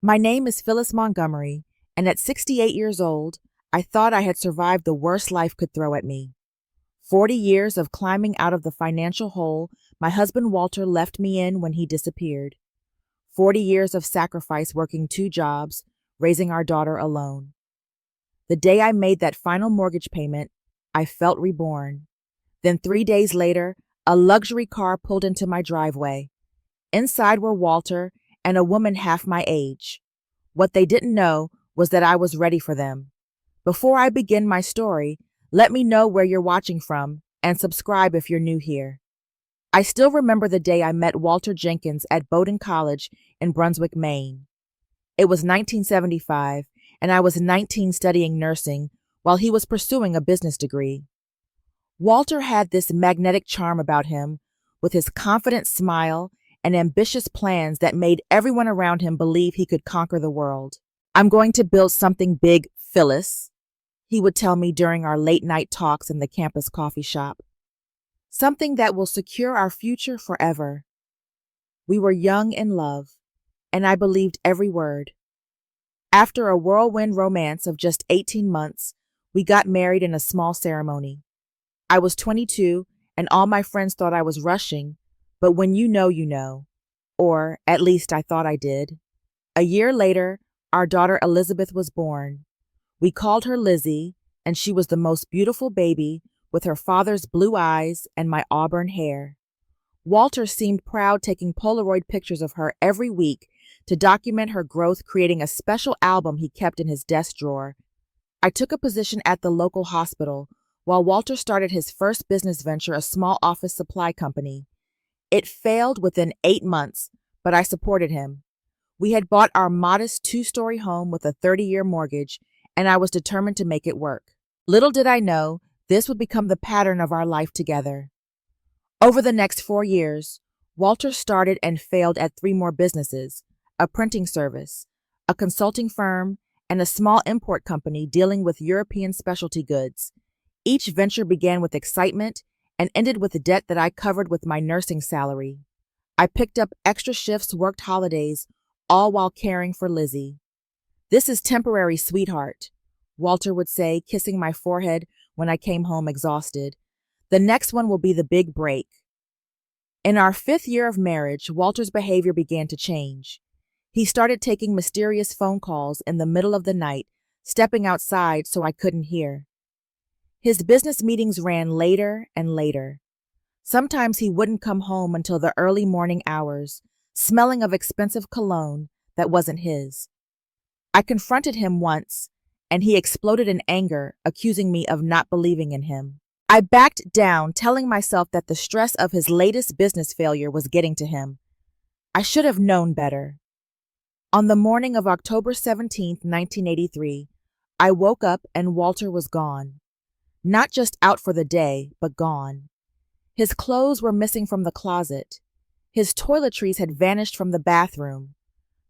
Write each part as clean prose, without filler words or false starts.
My name is Phyllis Montgomery, and at 68 years old, I thought I had survived the worst life could throw at me. 40 years of climbing out of the financial hole my husband Walter left me in when he disappeared. 40 years of sacrifice working two jobs, raising our daughter alone. The day I made that final mortgage payment, I felt reborn. Then 3 days later, a luxury car pulled into my driveway. Inside were Walter and a woman half my age. What they didn't know was that I was ready for them. Before I begin my story, let me know where you're watching from and subscribe if you're new here. I still remember the day I met Walter Jenkins at Bowdoin College in Brunswick, Maine. It was 1975, and I was 19 studying nursing while he was pursuing a business degree. Walter had this magnetic charm about him, with his confident smile and ambitious plans that made everyone around him believe he could conquer the world. "I'm going to build something big, Phyllis," he would tell me during our late-night talks in the campus coffee shop. "Something that will secure our future forever." We were young in love, and I believed every word. After a whirlwind romance of just 18 months, we got married in a small ceremony. I was 22, and all my friends thought I was rushing, but when you know, you know. Or, at least I thought I did. A year later, our daughter Elizabeth was born. We called her Lizzie, and she was the most beautiful baby, with her father's blue eyes and my auburn hair. Walter seemed proud, taking Polaroid pictures of her every week to document her growth, creating a special album he kept in his desk drawer. I took a position at the local hospital, while Walter started his first business venture, a small office supply company. It failed within 8 months, but I supported him. We had bought our modest 2-story home with a 30-year mortgage, and I was determined to make it work. Little did I know this would become the pattern of our life together. Over the next 4 years, Walter started and failed at 3 more businesses: a printing service, a consulting firm, and a small import company dealing with European specialty goods. Each venture began with excitement and ended with the debt that I covered with my nursing salary. I picked up extra shifts, worked holidays, all while caring for Lizzie. "This is temporary, sweetheart," Walter would say, kissing my forehead when I came home exhausted. "The next one will be the big break." In our 5th year of marriage, Walter's behavior began to change. He started taking mysterious phone calls in the middle of the night, stepping outside so I couldn't hear. His business meetings ran later and later. Sometimes he wouldn't come home until the early morning hours, smelling of expensive cologne that wasn't his. I confronted him once, and he exploded in anger, accusing me of not believing in him. I backed down, telling myself that the stress of his latest business failure was getting to him. I should have known better. On the morning of October 17, 1983, I woke up and Walter was gone. Not just out for the day, but gone. His clothes were missing from the closet. His toiletries had vanished from the bathroom.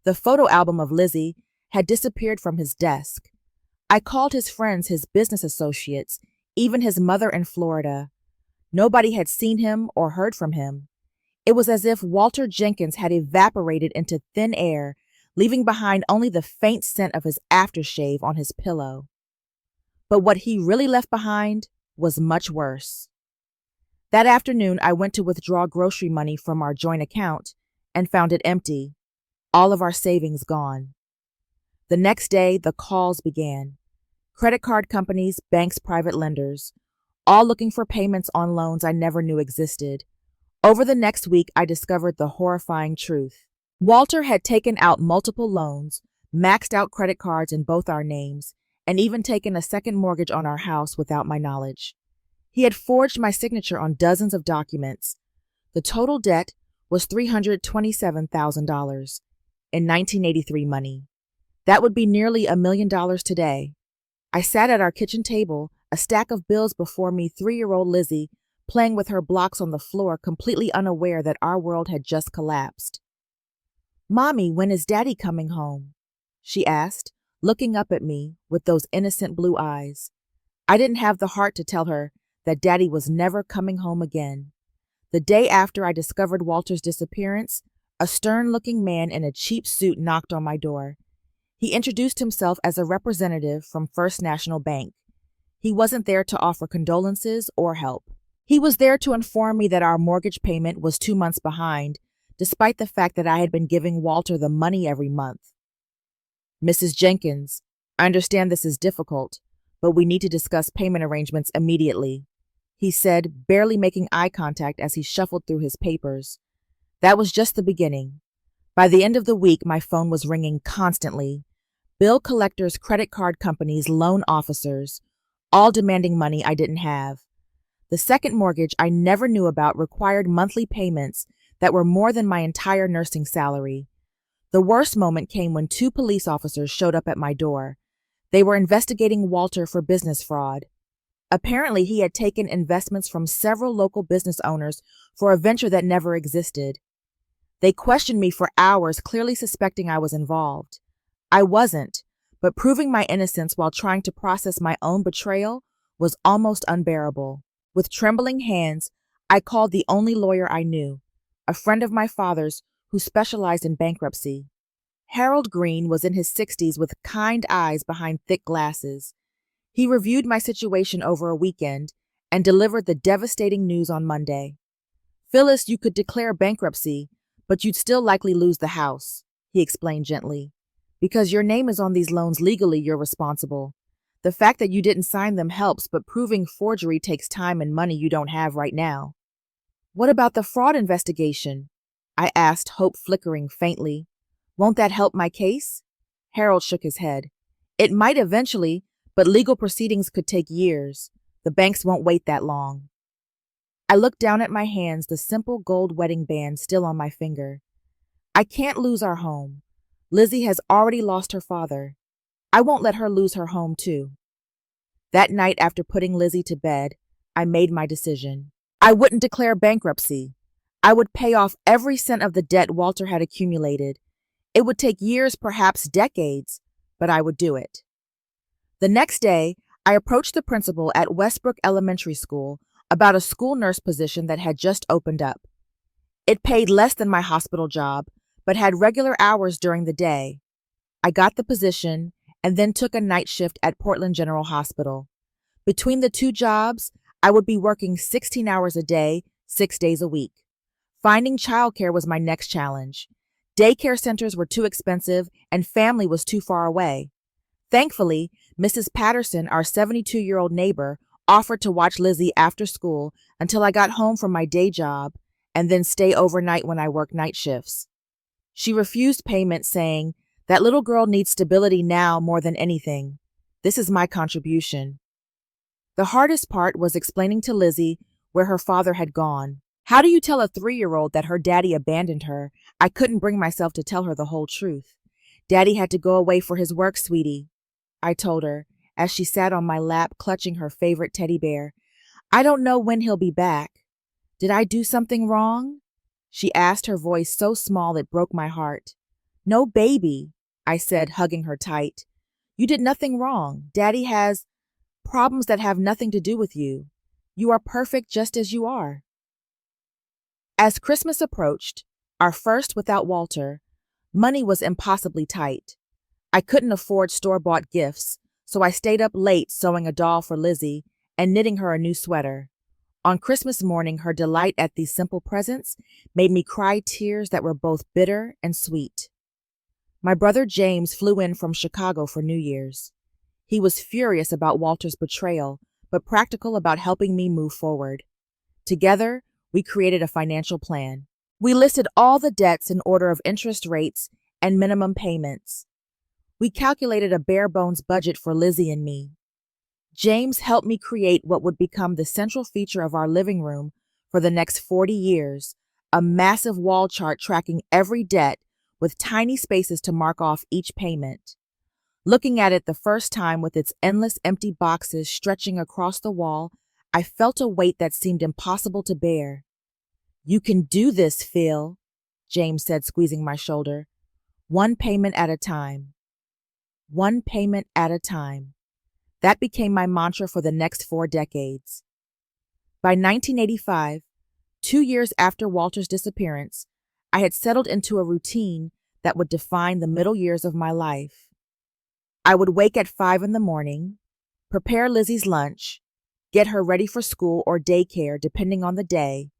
The photo album of Lizzie had disappeared from his desk. I called his friends, his business associates, even his mother in Florida. Nobody had seen him or heard from him. It was as if Walter Jenkins had evaporated into thin air, leaving behind only the faint scent of his aftershave on his pillow. But what he really left behind was much worse. That afternoon, I went to withdraw grocery money from our joint account and found it empty, all of our savings gone. The next day, the calls began. Credit card companies, banks, private lenders, all looking for payments on loans I never knew existed. Over the next week, I discovered the horrifying truth. Walter had taken out multiple loans, maxed out credit cards in both our names, and even taken a second mortgage on our house without my knowledge. He had forged my signature on dozens of documents. The total debt was $327,000 in 1983 money. That would be nearly $1 million today. I sat at our kitchen table, a stack of bills before me, 3-year-old Lizzie playing with her blocks on the floor, completely unaware that our world had just collapsed. "Mommy, when is Daddy coming home?" she asked, looking up at me with those innocent blue eyes. I didn't have the heart to tell her that Daddy was never coming home again. The day after I discovered Walter's disappearance, a stern-looking man in a cheap suit knocked on my door. He introduced himself as a representative from First National Bank. He wasn't there to offer condolences or help. He was there to inform me that our mortgage payment was 2 months behind, despite the fact that I had been giving Walter the money every month. "Mrs. Jenkins, I understand this is difficult, but we need to discuss payment arrangements immediately," he said, barely making eye contact as he shuffled through his papers. That was just the beginning. By the end of the week, my phone was ringing constantly. Bill collectors, credit card companies, loan officers, all demanding money I didn't have. The second mortgage I never knew about required monthly payments that were more than my entire nursing salary. The worst moment came when 2 police officers showed up at my door. They were investigating Walter for business fraud. Apparently, he had taken investments from several local business owners for a venture that never existed. They questioned me for hours, clearly suspecting I was involved. I wasn't, but proving my innocence while trying to process my own betrayal was almost unbearable. With trembling hands, I called the only lawyer I knew, a friend of my father's who specialized in bankruptcy. Harold Green was in his 60s with kind eyes behind thick glasses. He reviewed my situation over a weekend and delivered the devastating news on Monday. "Phyllis, you could declare bankruptcy, but you'd still likely lose the house," he explained gently. "Because your name is on these loans legally, you're responsible. The fact that you didn't sign them helps, but proving forgery takes time and money you don't have right now." "What about the fraud investigation?" I asked, hope flickering faintly. "Won't that help my case?" Harold shook his head. "It might eventually, but legal proceedings could take years. The banks won't wait that long." I looked down at my hands, the simple gold wedding band still on my finger. "I can't lose our home. Lizzie has already lost her father. I won't let her lose her home, too." That night, after putting Lizzie to bed, I made my decision. I wouldn't declare bankruptcy. I would pay off every cent of the debt Walter had accumulated. It would take years, perhaps decades, but I would do it. The next day, I approached the principal at Westbrook Elementary School about a school nurse position that had just opened up. It paid less than my hospital job, but had regular hours during the day. I got the position and then took a night shift at Portland General Hospital. Between the 2 jobs, I would be working 16 hours a day, 6 days a week. Finding childcare was my next challenge. Daycare centers were too expensive and family was too far away. Thankfully, Mrs. Patterson, our 72-year-old neighbor, offered to watch Lizzie after school until I got home from my day job and then stay overnight when I worked night shifts. She refused payment, saying, "That little girl needs stability now more than anything. This is my contribution." The hardest part was explaining to Lizzie where her father had gone. How do you tell a 3-year-old that her daddy abandoned her? I couldn't bring myself to tell her the whole truth. "Daddy had to go away for his work, sweetie," I told her as she sat on my lap clutching her favorite teddy bear. "I don't know when he'll be back." "Did I do something wrong?" she asked, her voice so small it broke my heart. "No, baby," I said, hugging her tight. "You did nothing wrong. Daddy has problems that have nothing to do with you. You are perfect just as you are." As Christmas approached, our first without Walter, money was impossibly tight. I couldn't afford store-bought gifts, so I stayed up late sewing a doll for Lizzie and knitting her a new sweater. On Christmas morning, her delight at these simple presents made me cry tears that were both bitter and sweet. My brother James flew in from Chicago for New Year's. He was furious about Walter's betrayal, but practical about helping me move forward. Together, we created a financial plan. We listed all the debts in order of interest rates and minimum payments. We calculated a bare-bones budget for Lizzie and me. James helped me create what would become the central feature of our living room for the next 40 years, a massive wall chart tracking every debt with tiny spaces to mark off each payment. Looking at it the first time with its endless empty boxes stretching across the wall, I felt a weight that seemed impossible to bear. "You can do this, Phil," James said, squeezing my shoulder. "One payment at a time. One payment at a time." That became my mantra for the next 4 decades. By 1985, 2 years after Walter's disappearance, I had settled into a routine that would define the middle years of my life. I would wake at 5 in the morning, prepare Lizzie's lunch, get her ready for school or daycare depending on the day,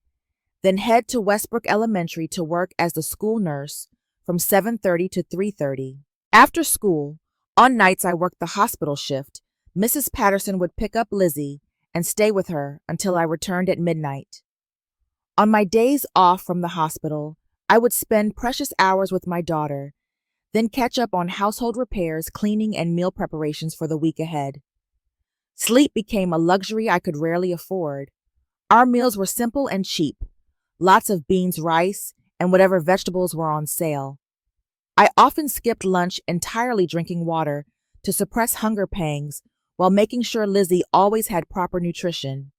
then head to Westbrook Elementary to work as the school nurse from 7:30 to 3:30. After school, on nights I worked the hospital shift, Mrs. Patterson would pick up Lizzie and stay with her until I returned at midnight. On my days off from the hospital, I would spend precious hours with my daughter, then catch up on household repairs, cleaning, and meal preparations for the week ahead. Sleep became a luxury I could rarely afford. Our meals were simple and cheap, lots of beans, rice, and whatever vegetables were on sale. I often skipped lunch entirely drinking water to suppress hunger pangs while making sure Lizzie always had proper nutrition.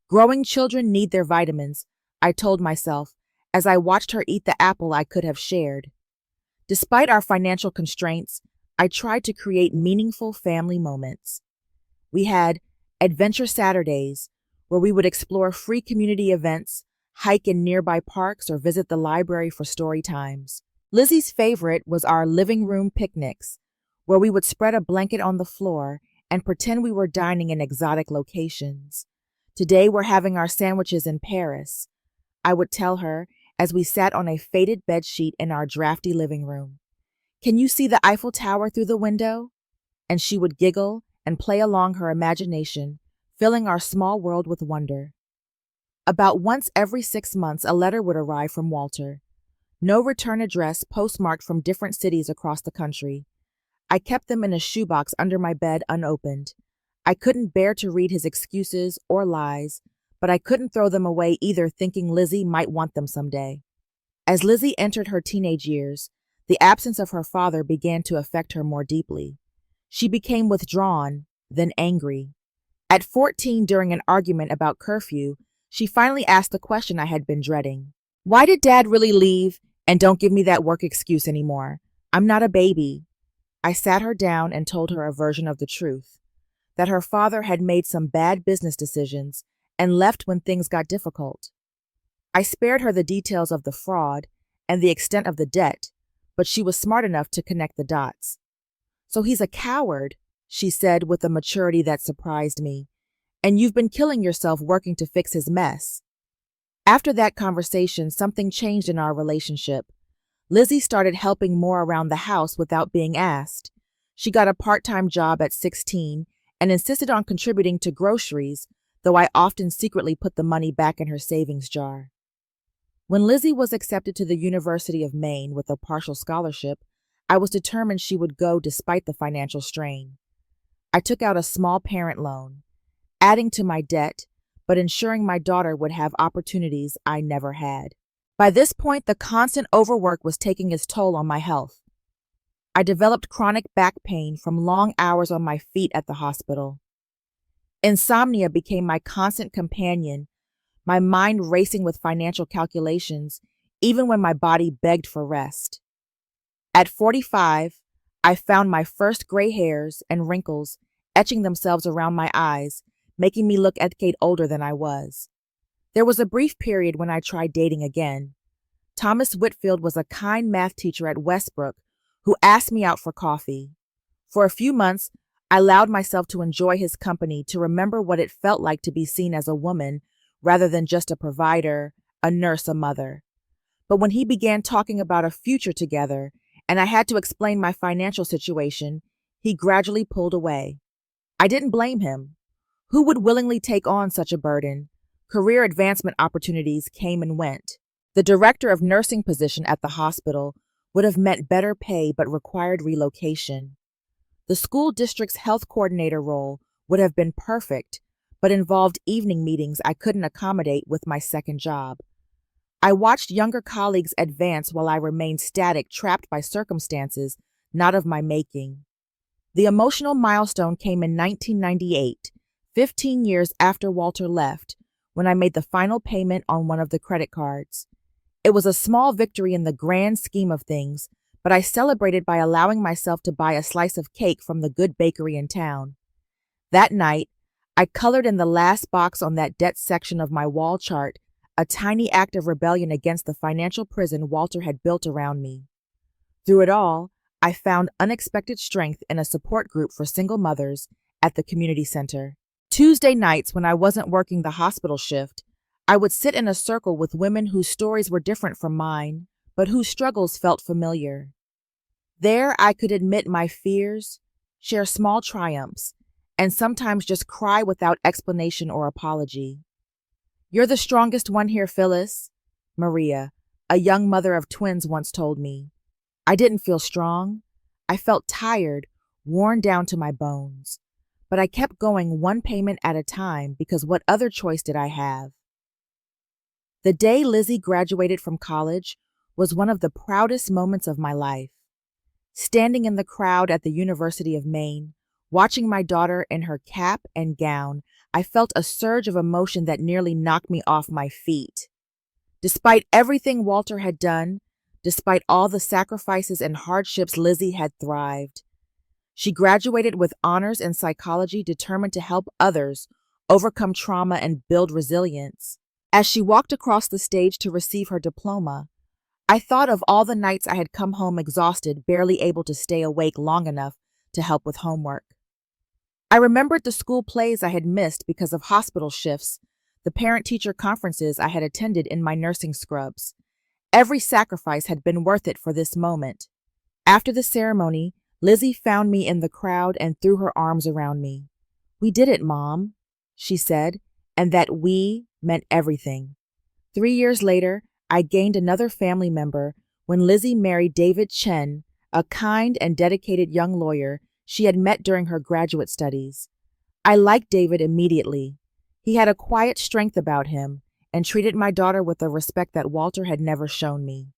Growing children need their vitamins, I told myself as I watched her eat the apple I could have shared. Despite our financial constraints, I tried to create meaningful family moments. We had Adventure Saturdays, where we would explore free community events, hike in nearby parks, or visit the library for story times. Lizzie's favorite was our living room picnics, where we would spread a blanket on the floor and pretend we were dining in exotic locations. Today we're having our sandwiches in Paris, I would tell her as we sat on a faded bedsheet in our drafty living room. Can you see the Eiffel Tower through the window? And she would giggle and play along her imagination, filling our small world with wonder. About once every 6 months, a letter would arrive from Walter. No return address, postmarked from different cities across the country. I kept them in a shoebox under my bed unopened. I couldn't bear to read his excuses or lies, but I couldn't throw them away either, thinking Lizzie might want them someday. As Lizzie entered her teenage years, the absence of her father began to affect her more deeply. She became withdrawn, then angry. At 14, during an argument about curfew, she finally asked the question I had been dreading. Why did Dad really leave? And don't give me that work excuse anymore. I'm not a baby. I sat her down and told her a version of the truth, that her father had made some bad business decisions and left when things got difficult. I spared her the details of the fraud and the extent of the debt, but she was smart enough to connect the dots. So he's a coward, she said with a maturity that surprised me, and you've been killing yourself working to fix his mess. After that conversation, something changed in our relationship. Lizzie started helping more around the house without being asked. She got a part-time job at 16 and insisted on contributing to groceries, though I often secretly put the money back in her savings jar. When Lizzie was accepted to the University of Maine with a partial scholarship, I was determined she would go despite the financial strain. I took out a small parent loan, adding to my debt, but ensuring my daughter would have opportunities I never had. By this point, the constant overwork was taking its toll on my health. I developed chronic back pain from long hours on my feet at the hospital. Insomnia became my constant companion, my mind racing with financial calculations, even when my body begged for rest. At 45, I found my first gray hairs and wrinkles etching themselves around my eyes, making me look a decade older than I was. There was a brief period when I tried dating again. Thomas Whitfield was a kind math teacher at Westbrook who asked me out for coffee. For a few months, I allowed myself to enjoy his company, to remember what it felt like to be seen as a woman rather than just a provider, a nurse, a mother. But when he began talking about a future together, and I had to explain my financial situation, he gradually pulled away. I didn't blame him. Who would willingly take on such a burden? Career advancement opportunities came and went. The director of nursing position at the hospital would have meant better pay but required relocation. The school district's health coordinator role would have been perfect, but involved evening meetings I couldn't accommodate with my second job. I watched younger colleagues advance while I remained static, trapped by circumstances not of my making. The emotional milestone came in 1998, 15 years after Walter left, when I made the final payment on one of the credit cards. It was a small victory in the grand scheme of things, but I celebrated by allowing myself to buy a slice of cake from the good bakery in town. That night, I colored in the last box on that debt section of my wall chart a tiny act of rebellion against the financial prison Walter had built around me. Through it all, I found unexpected strength in a support group for single mothers at the community center. Tuesday nights, when I wasn't working the hospital shift, I would sit in a circle with women whose stories were different from mine, but whose struggles felt familiar. There, I could admit my fears, share small triumphs, and sometimes just cry without explanation or apology. "You're the strongest one here, Phyllis," Maria, a young mother of twins, once told me. I didn't feel strong. I felt tired, worn down to my bones. But I kept going one payment at a time because what other choice did I have? The day Lizzie graduated from college was one of the proudest moments of my life. Standing in the crowd at the University of Maine, watching my daughter in her cap and gown, I felt a surge of emotion that nearly knocked me off my feet. Despite everything Walter had done, despite all the sacrifices and hardships, Lizzie had thrived. She graduated with honors in psychology, determined to help others overcome trauma and build resilience. As she walked across the stage to receive her diploma, I thought of all the nights I had come home exhausted, barely able to stay awake long enough to help with homework. I remembered the school plays I had missed because of hospital shifts, the parent-teacher conferences I had attended in my nursing scrubs. Every sacrifice had been worth it for this moment. After the ceremony, Lizzie found me in the crowd and threw her arms around me. "We did it, Mom," she said, and that "we" meant everything. 3 years later, I gained another family member when Lizzie married David Chen, a kind and dedicated young lawyer she had met during her graduate studies. I liked David immediately. He had a quiet strength about him and treated my daughter with a respect that Walter had never shown me.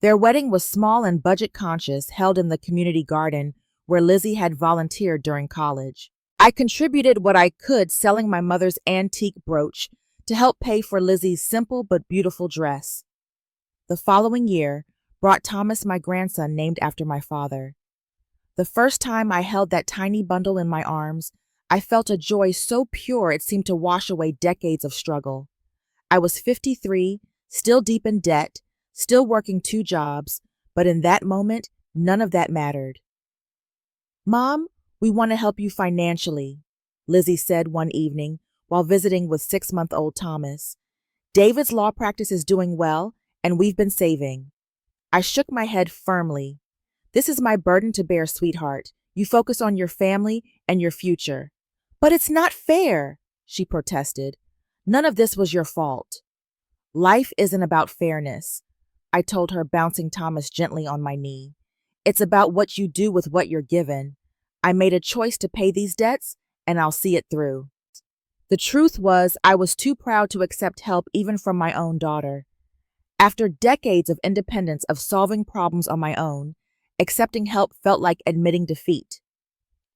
Their wedding was small and budget-conscious, held in the community garden where Lizzie had volunteered during college. I contributed what I could, selling my mother's antique brooch to help pay for Lizzie's simple but beautiful dress. The following year brought Thomas, my grandson named after my father. The first time I held that tiny bundle in my arms, I felt a joy so pure it seemed to wash away decades of struggle. I was 53, still deep in debt, still working 2 jobs, but in that moment, none of that mattered. "Mom, we want to help you financially," Lizzie said one evening while visiting with 6-month-old Thomas. "David's law practice is doing well, and we've been saving." I shook my head firmly. "This is my burden to bear, sweetheart. You focus on your family and your future." "But it's not fair," she protested. "None of this was your fault." "Life isn't about fairness," I told her, bouncing Thomas gently on my knee. "It's about what you do with what you're given. I made a choice to pay these debts, and I'll see it through." The truth was, I was too proud to accept help even from my own daughter. After decades of independence, of solving problems on my own, accepting help felt like admitting defeat.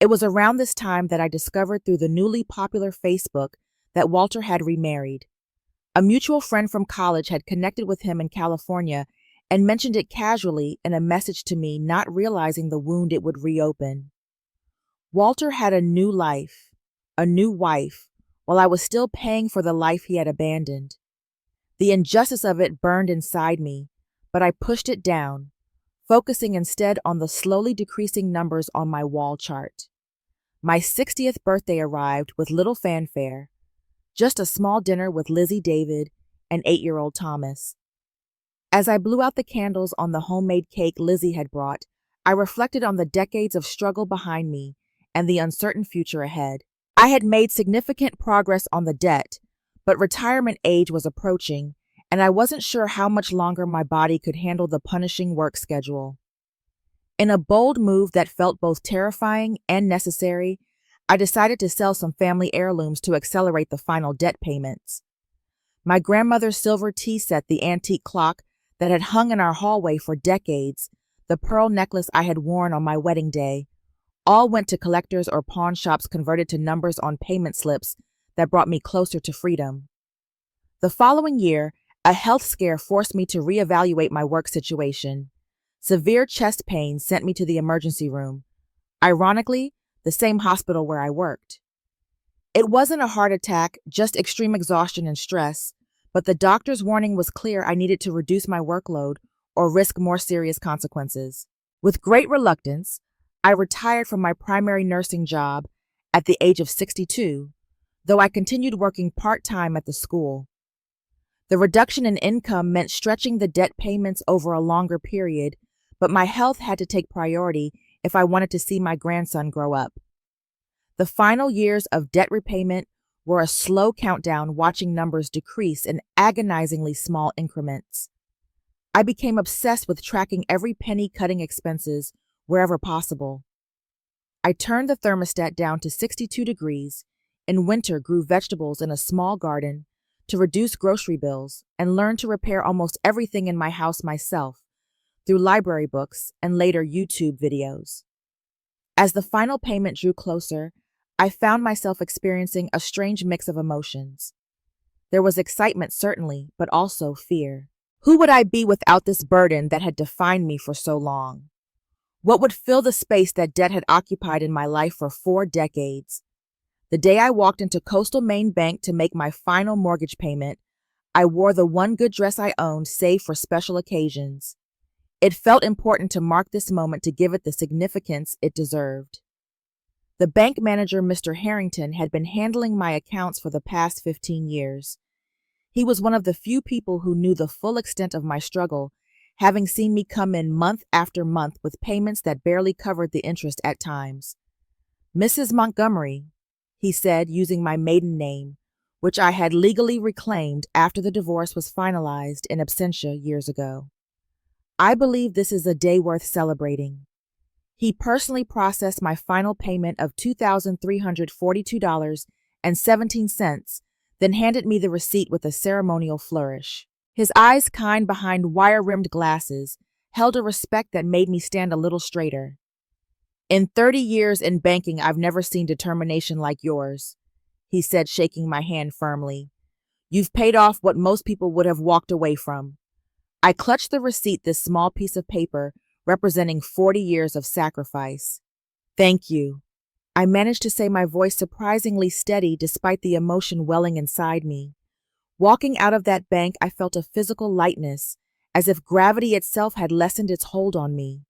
It was around this time that I discovered through the newly popular Facebook that Walter had remarried. A mutual friend from college had connected with him in California and mentioned it casually in a message to me, not realizing the wound it would reopen. Walter had a new life, a new wife, while I was still paying for the life he had abandoned. The injustice of it burned inside me, but I pushed it down, focusing instead on the slowly decreasing numbers on my wall chart. My 60th birthday arrived with little fanfare, just a small dinner with Lizzie, David, and 8-year-old Thomas. As I blew out the candles on the homemade cake Lizzie had brought, I reflected on the decades of struggle behind me and the uncertain future ahead. I had made significant progress on the debt, but retirement age was approaching, and I wasn't sure how much longer my body could handle the punishing work schedule. In a bold move that felt both terrifying and necessary, I decided to sell some family heirlooms to accelerate the final debt payments. My grandmother's silver tea set, the antique clock that had hung in our hallway for decades, the pearl necklace I had worn on my wedding day, all went to collectors or pawn shops converted to numbers on payment slips that brought me closer to freedom. The following year, a health scare forced me to reevaluate my work situation. Severe chest pain sent me to the emergency room. Ironically, the same hospital where I worked. It wasn't a heart attack, just extreme exhaustion and stress, but the doctor's warning was clear: I needed to reduce my workload or risk more serious consequences. With great reluctance, I retired from my primary nursing job at the age of 62, though I continued working part-time at the school. The reduction in income meant stretching the debt payments over a longer period, but my health had to take priority if I wanted to see my grandson grow up. The final years of debt repayment were a slow countdown, watching numbers decrease in agonizingly small increments. I became obsessed with tracking every penny, cutting expenses wherever possible. I turned the thermostat down to 62 degrees, in winter grew vegetables in a small garden to reduce grocery bills, and learned to repair almost everything in my house myself through library books and later YouTube videos. As the final payment drew closer, I found myself experiencing a strange mix of emotions. There was excitement, certainly, but also fear. Who would I be without this burden that had defined me for so long? What would fill the space that debt had occupied in my life for 4 decades? The day I walked into Coastal Maine Bank to make my final mortgage payment, I wore the one good dress I owned, save for special occasions. It felt important to mark this moment, to give it the significance it deserved. The bank manager, Mr. Harrington, had been handling my accounts for the past 15 years. He was one of the few people who knew the full extent of my struggle, having seen me come in month after month with payments that barely covered the interest at times. "Mrs. Montgomery," he said, using my maiden name, which I had legally reclaimed after the divorce was finalized in absentia years ago. "I believe this is a day worth celebrating." He personally processed my final payment of $2,342.17, then handed me the receipt with a ceremonial flourish. His eyes, kind behind wire-rimmed glasses, held a respect that made me stand a little straighter. "In 30 years in banking, I've never seen determination like yours," he said, shaking my hand firmly. "You've paid off what most people would have walked away from." I clutched the receipt, this small piece of paper representing 40 years of sacrifice. "Thank you," I managed to say, my voice surprisingly steady despite the emotion welling inside me. Walking out of that bank, I felt a physical lightness, as if gravity itself had lessened its hold on me.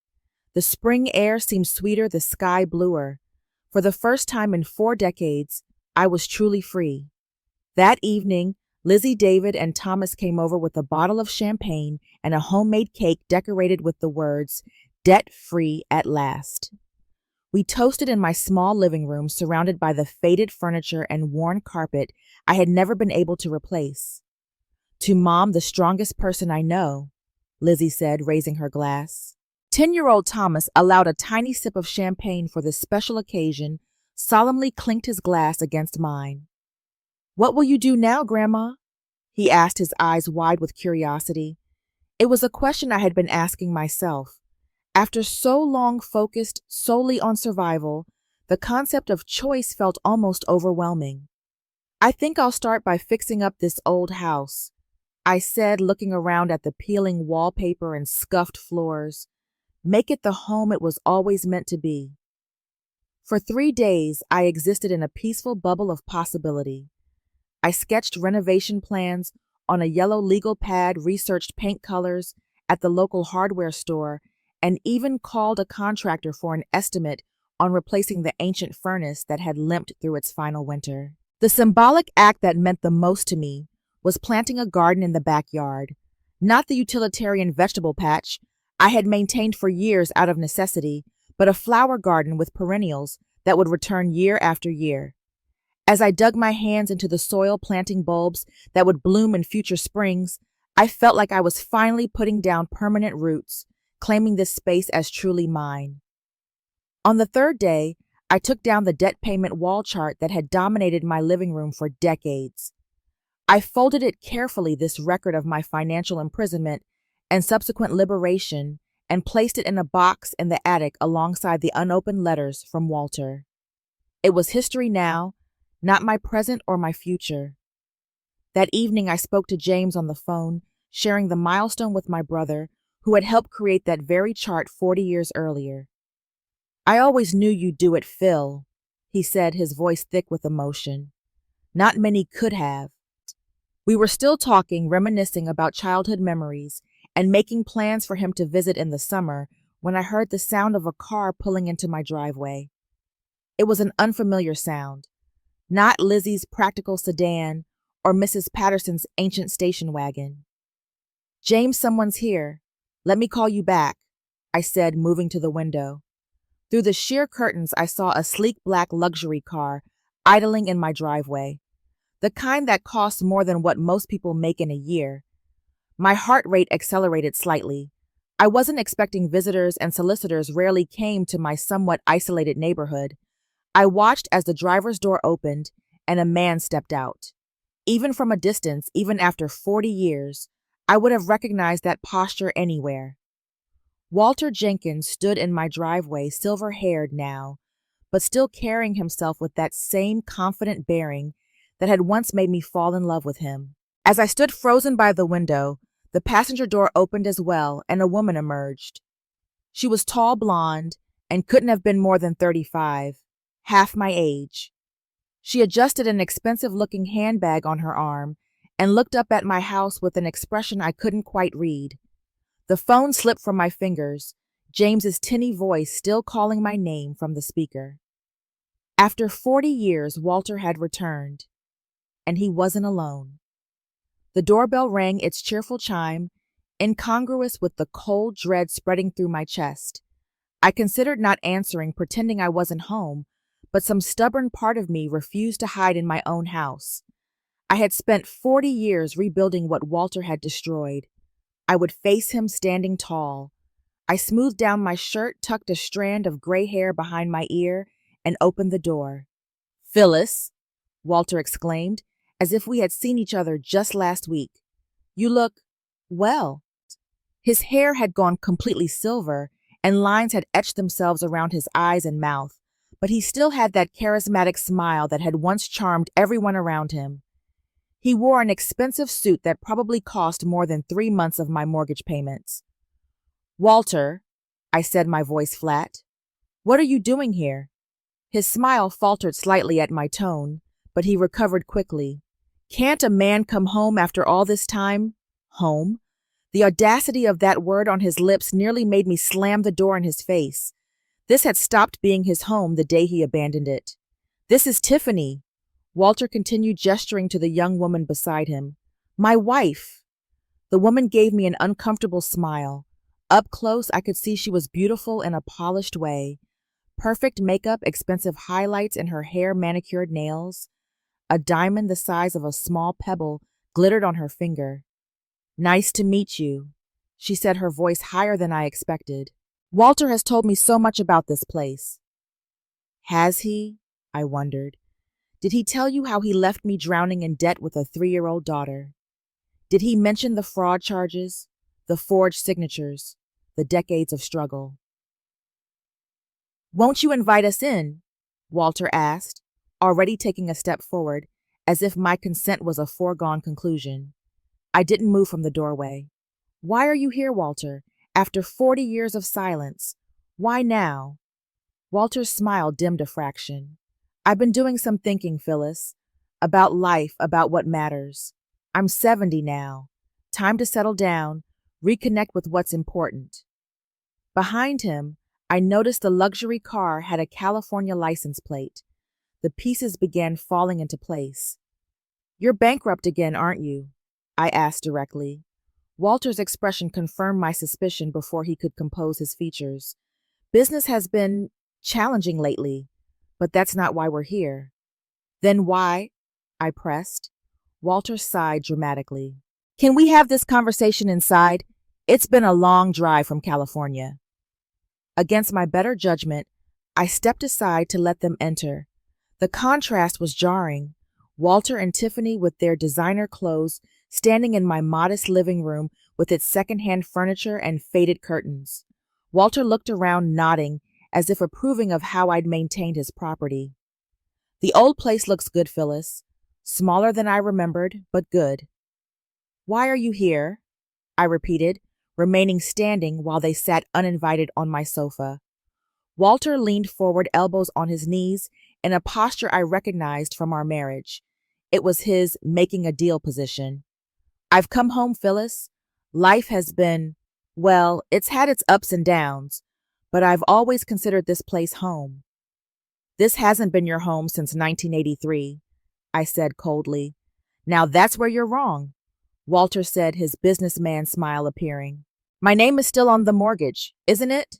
The spring air seemed sweeter, the sky bluer. For the first time in 4 decades, I was truly free. That evening, Lizzie, David, and Thomas came over with a bottle of champagne and a homemade cake decorated with the words, "Debt-free at last." We toasted in my small living room, surrounded by the faded furniture and worn carpet I had never been able to replace. "To Mom, the strongest person I know," Lizzie said, raising her glass. 10-year-old Thomas allowed a tiny sip of champagne for this special occasion, solemnly clinked his glass against mine. "What will you do now, Grandma?" he asked, his eyes wide with curiosity. It was a question I had been asking myself. After so long focused solely on survival, the concept of choice felt almost overwhelming. "I think I'll start by fixing up this old house," I said, looking around at the peeling wallpaper and scuffed floors. "Make it the home it was always meant to be." For 3 days, I existed in a peaceful bubble of possibility. I sketched renovation plans on a yellow legal pad, researched paint colors at the local hardware store, and even called a contractor for an estimate on replacing the ancient furnace that had limped through its final winter. The symbolic act that meant the most to me was planting a garden in the backyard, not the utilitarian vegetable patch I had maintained for years out of necessity, but a flower garden with perennials that would return year after year. As I dug my hands into the soil, planting bulbs that would bloom in future springs, I felt like I was finally putting down permanent roots, claiming this space as truly mine. On the 3rd day, I took down the debt payment wall chart that had dominated my living room for decades. I folded it carefully, this record of my financial imprisonment and subsequent liberation, and placed it in a box in the attic alongside the unopened letters from Walter. It was history now, not my present or my future. That evening, I spoke to James on the phone, sharing the milestone with my brother, who had helped create that very chart 40 years earlier. "I always knew you'd do it, Phil," he said, his voice thick with emotion. "Not many could have." We were still talking, reminiscing about childhood memories, and making plans for him to visit in the summer when I heard the sound of a car pulling into my driveway. It was an unfamiliar sound, not Lizzie's practical sedan or Mrs. Patterson's ancient station wagon. "James, someone's here. Let me call you back," I said, moving to the window. Through the sheer curtains, I saw a sleek black luxury car idling in my driveway, the kind that costs more than what most people make in a year. My heart rate accelerated slightly. I wasn't expecting visitors, and solicitors rarely came to my somewhat isolated neighborhood. I watched as the driver's door opened and a man stepped out. Even from a distance, even after 40 years, I would have recognized that posture anywhere. Walter Jenkins stood in my driveway, silver-haired now, but still carrying himself with that same confident bearing that had once made me fall in love with him. As I stood frozen by the window, the passenger door opened as well, and a woman emerged. She was tall, blonde, and couldn't have been more than 35, half my age. She adjusted an expensive-looking handbag on her arm and looked up at my house with an expression I couldn't quite read. The phone slipped from my fingers, James's tinny voice still calling my name from the speaker. After 40 years, Walter had returned, and he wasn't alone. The doorbell rang its cheerful chime, incongruous with the cold dread spreading through my chest. I considered not answering, pretending I wasn't home, but some stubborn part of me refused to hide in my own house. I had spent 40 years rebuilding what Walter had destroyed. I would face him standing tall. I smoothed down my shirt, tucked a strand of gray hair behind my ear, and opened the door. "Phyllis," Walter exclaimed, as if we had seen each other just last week. "You look, well." His hair had gone completely silver, and lines had etched themselves around his eyes and mouth, but he still had that charismatic smile that had once charmed everyone around him. He wore an expensive suit that probably cost more than 3 months of my mortgage payments. "Walter," I said, my voice flat, "what are you doing here?" His smile faltered slightly at my tone, but he recovered quickly. "Can't a man come home after all this time?" Home? The audacity of that word on his lips nearly made me slam the door in his face. This had stopped being his home the day he abandoned it. "This is Tiffany," Walter continued, gesturing to the young woman beside him. "My wife." The woman gave me an uncomfortable smile. Up close, I could see she was beautiful in a polished way. Perfect makeup, expensive highlights in her hair, manicured nails. A diamond the size of a small pebble glittered on her finger. "Nice to meet you," she said, her voice higher than I expected. "Walter has told me so much about this place." Has he? I wondered. Did he tell you how he left me drowning in debt with a 3-year-old daughter? Did he mention the fraud charges, the forged signatures, the decades of struggle? "Won't you invite us in?" Walter asked, already taking a step forward, as if my consent was a foregone conclusion. I didn't move from the doorway. "Why are you here, Walter? After 40 years of silence. Why now?" Walter's smile dimmed a fraction. "I've been doing some thinking, Phyllis. About life, about what matters. I'm 70 now. Time to settle down, reconnect with what's important." Behind him, I noticed the luxury car had a California license plate. The pieces began falling into place. "You're bankrupt again, aren't you?" I asked directly. Walter's expression confirmed my suspicion before he could compose his features. "Business has been challenging lately, but that's not why we're here." "Then why?" I pressed. Walter sighed dramatically. "Can we have this conversation inside? It's been a long drive from California." Against my better judgment, I stepped aside to let them enter. The contrast was jarring. Walter and Tiffany with their designer clothes standing in my modest living room with its secondhand furniture and faded curtains. Walter looked around, nodding, as if approving of how I'd maintained his property. "The old place looks good, Phyllis. Smaller than I remembered, but good." "Why are you here?" I repeated, remaining standing while they sat uninvited on my sofa. Walter leaned forward, elbows on his knees, in a posture I recognized from our marriage. It was his making a deal position. "I've come home, Phyllis. Life has been, well, it's had its ups and downs, but I've always considered this place home. This hasn't been your home since 1983, I said coldly. Now that's where you're wrong, Walter said, his businessman smile appearing. My name is still on the mortgage, isn't it?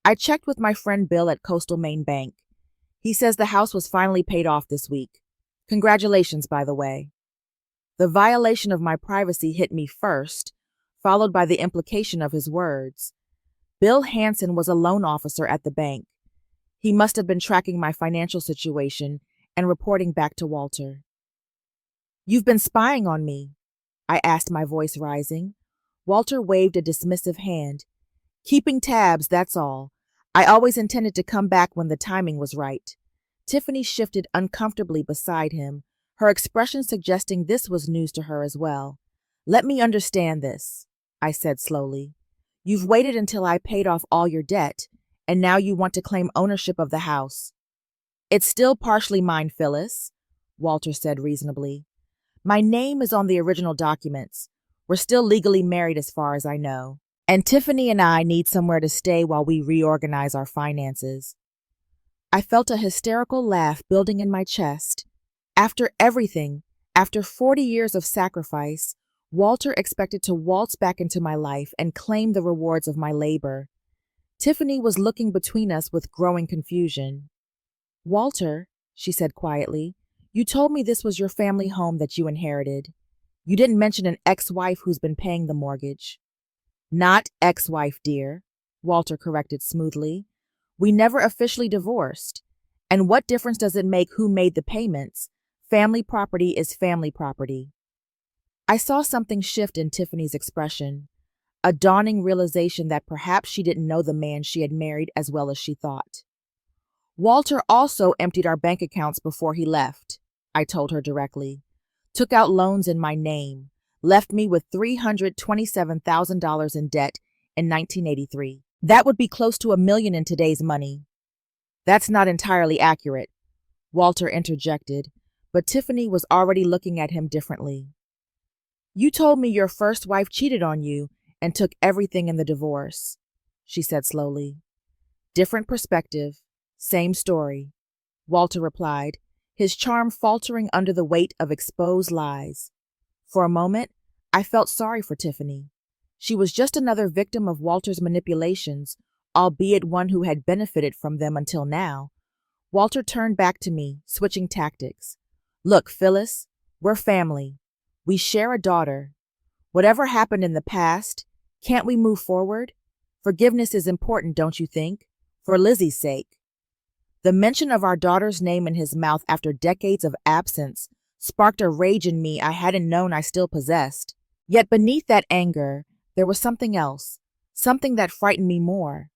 I checked with my friend Bill at Coastal Maine Bank. He says the house was finally paid off this week. Congratulations, by the way. The violation of my privacy hit me first, followed by the implication of his words. Bill Hansen was a loan officer at the bank. He must have been tracking my financial situation and reporting back to Walter. You've been spying on me, I asked, my voice rising. Walter waved a dismissive hand. Keeping tabs, that's all. I always intended to come back when the timing was right. Tiffany shifted uncomfortably beside him, her expression suggesting this was news to her as well. Let me understand this, I said slowly. You've waited until I paid off all your debt, and now you want to claim ownership of the house. It's still partially mine, Phyllis, Walter said reasonably. My name is on the original documents. We're still legally married as far as I know. And Tiffany and I need somewhere to stay while we reorganize our finances. I felt a hysterical laugh building in my chest. After everything, after 40 years of sacrifice, Walter expected to waltz back into my life and claim the rewards of my labor. Tiffany was looking between us with growing confusion. Walter, she said quietly, you told me this was your family home that you inherited. You didn't mention an ex-wife who's been paying the mortgage. Not ex-wife, dear, Walter corrected smoothly. We never officially divorced. And what difference does it make who made the payments? Family property is family property. I saw something shift in Tiffany's expression, a dawning realization that perhaps she didn't know the man she had married as well as she thought. Walter also emptied our bank accounts before he left, I told her directly. Took out loans in my name, left me with $327,000 in debt in 1983. That would be close to $1 million in today's money. That's not entirely accurate, Walter interjected, but Tiffany was already looking at him differently. You told me your first wife cheated on you and took everything in the divorce, she said slowly. Different perspective, same story, Walter replied, his charm faltering under the weight of exposed lies. For a moment, I felt sorry for Tiffany. She was just another victim of Walter's manipulations, albeit one who had benefited from them until now. Walter turned back to me, switching tactics. Look, Phyllis, we're family. We share a daughter. Whatever happened in the past, can't we move forward? Forgiveness is important, don't you think? For Lizzie's sake. The mention of our daughter's name in his mouth after decades of absence sparked a rage in me I hadn't known I still possessed. Yet beneath that anger, there was something else, something that frightened me more.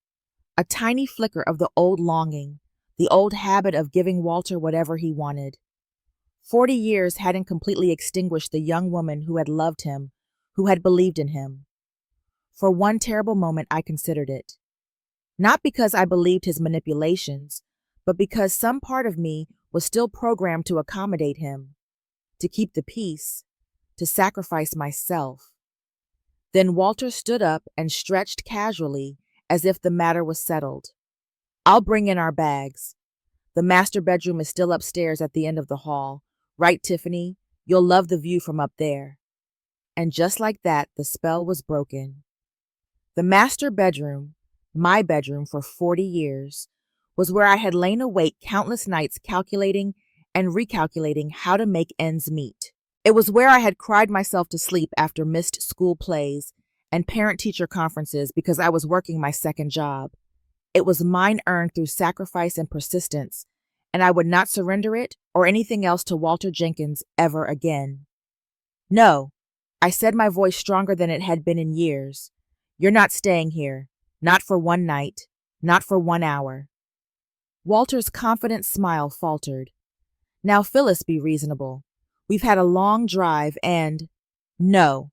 A tiny flicker of the old longing, the old habit of giving Walter whatever he wanted. 40 years hadn't completely extinguished the young woman who had loved him, who had believed in him. For one terrible moment, I considered it. Not because I believed his manipulations, but because some part of me was still programmed to accommodate him, to keep the peace, to sacrifice myself. Then Walter stood up and stretched casually as if the matter was settled. I'll bring in our bags. The master bedroom is still upstairs at the end of the hall. Right, Tiffany? You'll love the view from up there. And just like that, the spell was broken. The master bedroom, my bedroom for 40 years, was where I had lain awake countless nights calculating and recalculating how to make ends meet. It was where I had cried myself to sleep after missed school plays and parent-teacher conferences because I was working my second job. It was mine earned through sacrifice and persistence, and I would not surrender it or anything else to Walter Jenkins ever again. No, I said, my voice stronger than it had been in years. You're not staying here. Not for one night. Not for 1 hour. Walter's confident smile faltered. Now, Phyllis, be reasonable. We've had a long drive and… No,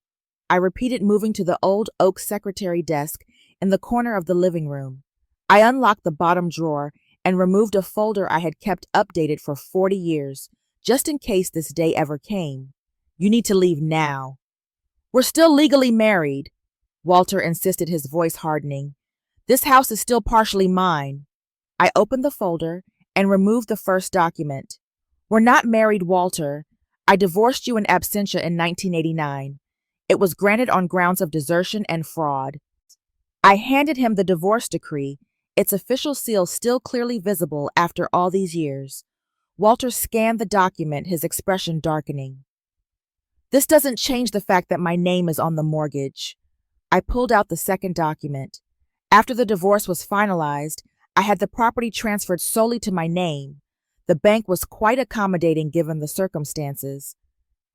I repeated, moving to the old oak secretary desk in the corner of the living room. I unlocked the bottom drawer and removed a folder I had kept updated for 40 years, just in case this day ever came. You need to leave now. We're still legally married, Walter insisted, his voice hardening. This house is still partially mine. I opened the folder and removed the first document. We're not married, Walter. I divorced you in absentia in 1989. It was granted on grounds of desertion and fraud. I handed him the divorce decree, its official seal still clearly visible after all these years. Walter scanned the document, his expression darkening. This doesn't change the fact that my name is on the mortgage. I pulled out the second document. After the divorce was finalized, I had the property transferred solely to my name. The bank was quite accommodating given the circumstances.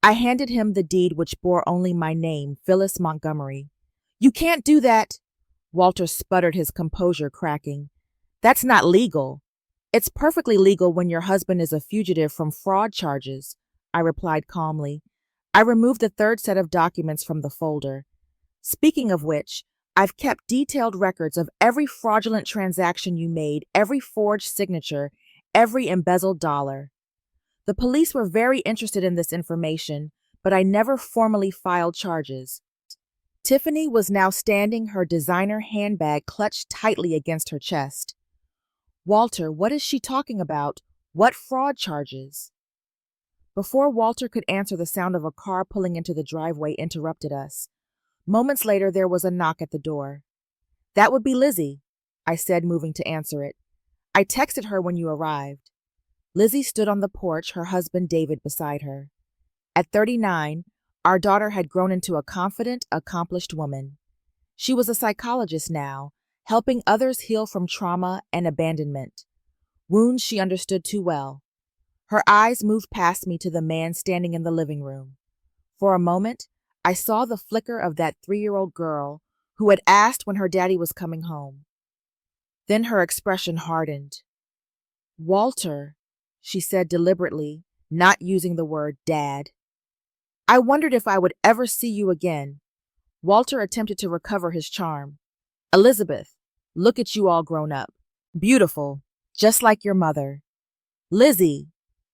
I handed him the deed which bore only my name, Phyllis Montgomery. You can't do that. Walter sputtered, his composure cracking. That's not legal. It's perfectly legal when your husband is a fugitive from fraud charges, I replied calmly. I removed the third set of documents from the folder. Speaking of which, I've kept detailed records of every fraudulent transaction you made, every forged signature, every embezzled dollar. The police were very interested in this information, but I never formally filed charges. Tiffany was now standing, her designer handbag clutched tightly against her chest. Walter, what is she talking about? What fraud charges? Before Walter could answer, the sound of a car pulling into the driveway interrupted us. Moments later, there was a knock at the door. That would be Lizzie, I said, moving to answer it. I texted her when you arrived. Lizzie stood on the porch, her husband David beside her. At 39, our daughter had grown into a confident, accomplished woman. She was a psychologist now, helping others heal from trauma and abandonment, wounds she understood too well. Her eyes moved past me to the man standing in the living room. For a moment, I saw the flicker of that 3-year-old girl who had asked when her daddy was coming home. Then her expression hardened. Walter, she said deliberately, not using the word dad. I wondered if I would ever see you again. Walter attempted to recover his charm. Elizabeth, look at you all grown up. Beautiful, just like your mother. Lizzie,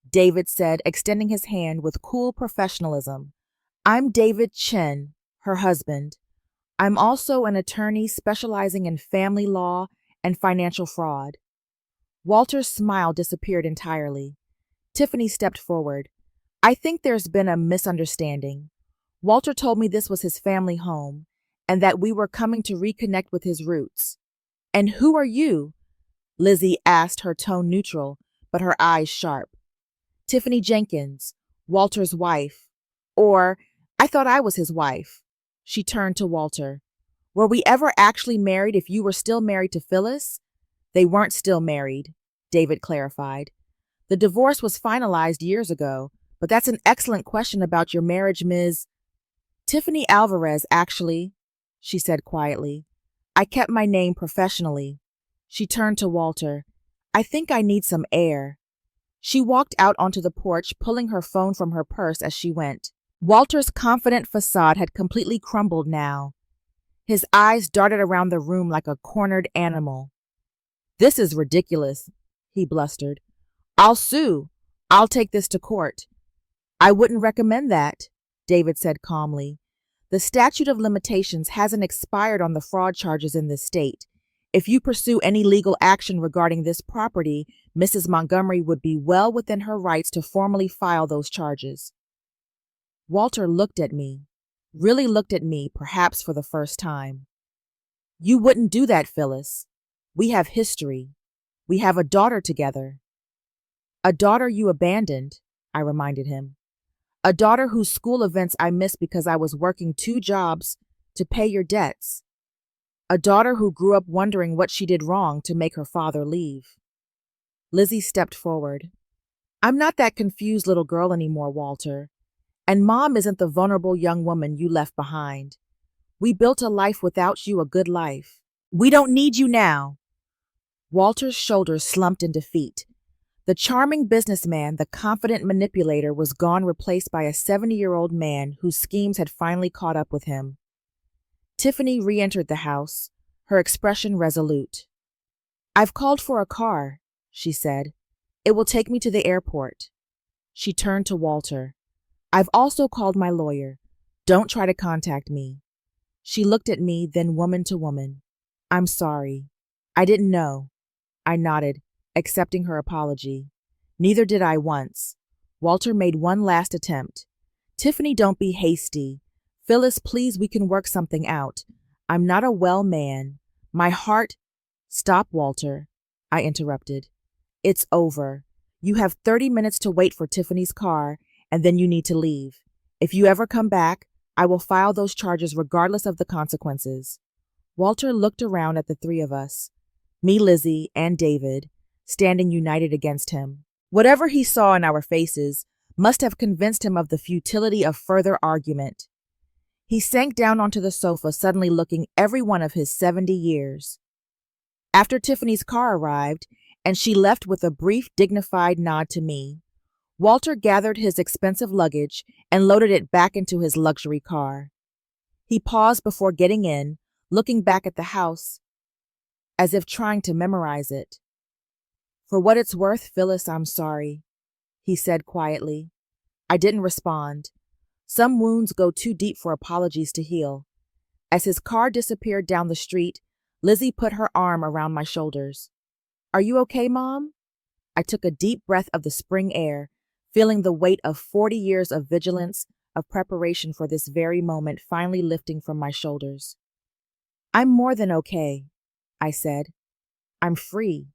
David said, extending his hand with cool professionalism. I'm David Chen, her husband. I'm also an attorney specializing in family law and financial fraud. Walter's smile disappeared entirely. Tiffany stepped forward. I think there's been a misunderstanding. Walter told me this was his family home and that we were coming to reconnect with his roots. And who are you? Lizzie asked, her tone neutral, but her eyes sharp. Tiffany Jenkins, Walter's wife. Or, I thought I was his wife. She turned to Walter. Were we ever actually married if you were still married to Phyllis? They weren't still married, David clarified. The divorce was finalized years ago, but that's an excellent question about your marriage, Ms. Tiffany Alvarez, actually, she said quietly. I kept my name professionally. She turned to Walter. I think I need some air. She walked out onto the porch, pulling her phone from her purse as she went. Walter's confident facade had completely crumbled now. His eyes darted around the room like a cornered animal. This is ridiculous, he blustered. I'll sue. I'll take this to court. I wouldn't recommend that, David said calmly. The statute of limitations hasn't expired on the fraud charges in this state. If you pursue any legal action regarding this property, Mrs. Montgomery would be well within her rights to formally file those charges. Walter looked at me, really looked at me, perhaps for the first time. You wouldn't do that, Phyllis. We have history. We have a daughter together. A daughter you abandoned, I reminded him. A daughter whose school events I missed because I was working 2 jobs to pay your debts. A daughter who grew up wondering what she did wrong to make her father leave. Lizzie stepped forward. I'm not that confused little girl anymore, Walter. And Mom isn't the vulnerable young woman you left behind. We built a life without you, a good life. We don't need you now. Walter's shoulders slumped in defeat. The charming businessman, the confident manipulator, was gone, replaced by a 70-year-old man whose schemes had finally caught up with him. Tiffany re-entered the house, her expression resolute. I've called for a car, she said. It will take me to the airport. She turned to Walter. I've also called my lawyer. Don't try to contact me. She looked at me, then woman to woman. I'm sorry. I didn't know. I nodded, accepting her apology. Neither did I once. Walter made one last attempt. Tiffany, don't be hasty. Phyllis, please, we can work something out. I'm not a well man. My heart. Stop, Walter, I interrupted. It's over. You have 30 minutes to wait for Tiffany's car, and then you need to leave. If you ever come back, I will file those charges regardless of the consequences. Walter looked around at the three of us, me, Lizzie, and David, standing united against him. Whatever he saw in our faces must have convinced him of the futility of further argument. He sank down onto the sofa, suddenly looking every one of his 70 years. After Tiffany's car arrived, and she left with a brief, dignified nod to me, Walter gathered his expensive luggage and loaded it back into his luxury car. He paused before getting in, looking back at the house, as if trying to memorize it. For what it's worth, Phyllis, I'm sorry, he said quietly. I didn't respond. Some wounds go too deep for apologies to heal. As his car disappeared down the street, Lizzie put her arm around my shoulders. Are you okay, Mom? I took a deep breath of the spring air, feeling the weight of 40 years of vigilance, of preparation for this very moment finally lifting from my shoulders. I'm more than okay, I said. I'm free.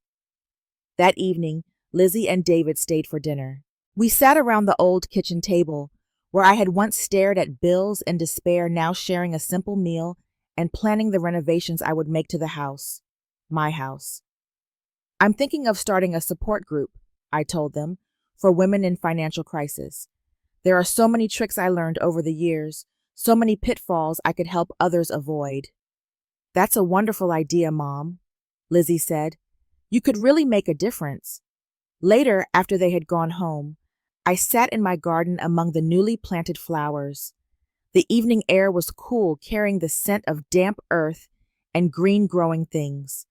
That evening, Lizzie and David stayed for dinner. We sat around the old kitchen table, where I had once stared at bills in despair, now sharing a simple meal and planning the renovations I would make to the house, my house. I'm thinking of starting a support group, I told them, for women in financial crisis. There are so many tricks I learned over the years, so many pitfalls I could help others avoid. That's a wonderful idea, Mom, Lizzie said. You could really make a difference. Later, after they had gone home, I sat in my garden among the newly planted flowers. The evening air was cool, carrying the scent of damp earth and green growing things.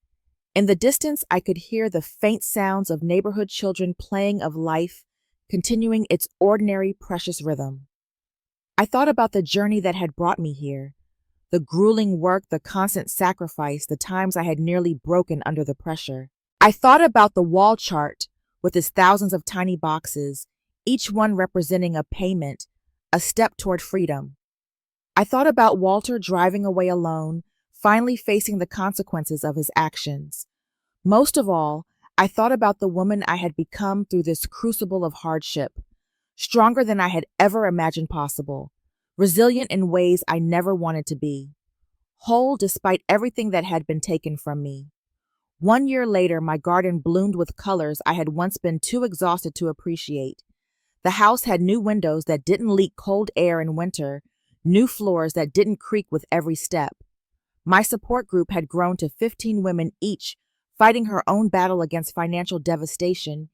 In the distance, I could hear the faint sounds of neighborhood children playing, of life continuing its ordinary, precious rhythm. I thought about the journey that had brought me here, the grueling work, the constant sacrifice, the times I had nearly broken under the pressure. I thought about the wall chart with its thousands of tiny boxes, each one representing a payment, a step toward freedom. I thought about Walter driving away alone, finally facing the consequences of his actions. Most of all, I thought about the woman I had become through this crucible of hardship, stronger than I had ever imagined possible, resilient in ways I never wanted to be, whole despite everything that had been taken from me. 1 year later, my garden bloomed with colors I had once been too exhausted to appreciate. The house had new windows that didn't leak cold air in winter, new floors that didn't creak with every step. My support group had grown to 15 women, each fighting her own battle against financial devastation,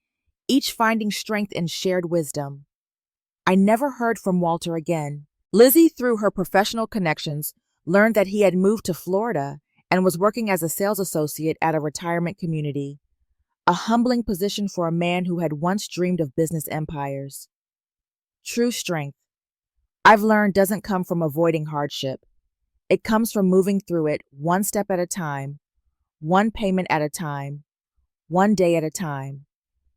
each finding strength in shared wisdom. I never heard from Walter again. Lizzie, through her professional connections, learned that he had moved to Florida and was working as a sales associate at a retirement community, a humbling position for a man who had once dreamed of business empires. True strength, I've learned, doesn't come from avoiding hardship. It comes from moving through it one step at a time, one payment at a time, one day at a time.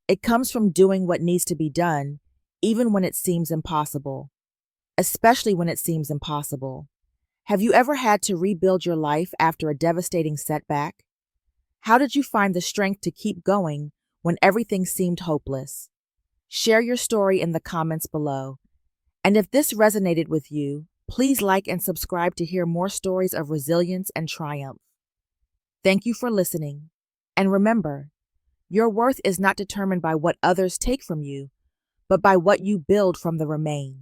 It comes from doing what needs to be done, even when it seems impossible. Especially when it seems impossible. Have you ever had to rebuild your life after a devastating setback? How did you find the strength to keep going when everything seemed hopeless? Share your story in the comments below. And if this resonated with you, please like and subscribe to hear more stories of resilience and triumph. Thank you for listening. And remember, your worth is not determined by what others take from you, but by what you build from the remain.